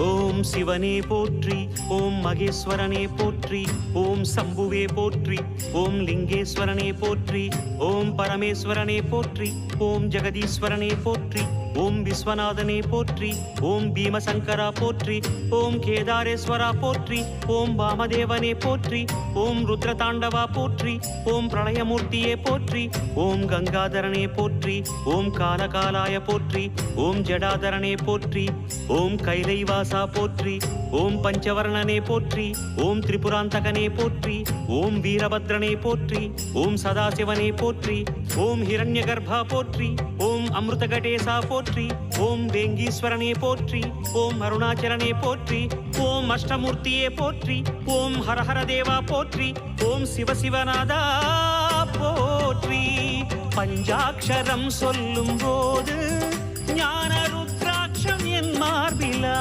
ஓம் சிவனே போற்றி, ஓம் மகேஸ்வரனே போற்றி, ஓம் சம்புவே போற்றி, ஓம் லிங்கேஸ்வரனே போற்றி, ஓம் பரமேஸ்வரனே போற்றி, ஓம் ஜெகதீஸ்வரனே போற்றி, ஓம் விஸ்வநாதனே போற்றி, ஓம் பீமசங்கரா போற்றி, ஓம் கேதாரேஸ்வரா போற்றி, ஓம் வாமதேவனே போற்றி, ஓம் ருத்ரதாண்டவா போற்றி, ஓம் பிரளயமூர்த்தியே போற்றி, ஓம் கங்காதரனே போற்றி, ஓம் காலகாலாய போற்றி, ஓம் ஜடாதரனே போற்றி, ஓம் கைலைவாசா போற்றி, ஓம் பஞ்சவர்ணனே போற்றி, ஓம் திரிபுராந்தகனே போற்றி, ஓம் வீரபத்ரனே போற்றி, ஓம் சதாசிவனே போற்றி, ஓம் ஹிரண்யகர்பா போற்றி, ஓம் அமிர்தகடேசா போற்றி, ஓம் வேங்கீஸ்வரனே போற்றி, ஓம் அருணாச்சலனே போற்றி, ஓம் அஷ்டமூர்த்தியே போற்றி, ஓம் ஹரஹர தேவா போற்றி, ஓம் சிவசிவநாதா போற்றி. பஞ்சாட்சரம் சொல்லும் போது ஞான ருத்ராட்சம் என் மார்பிலா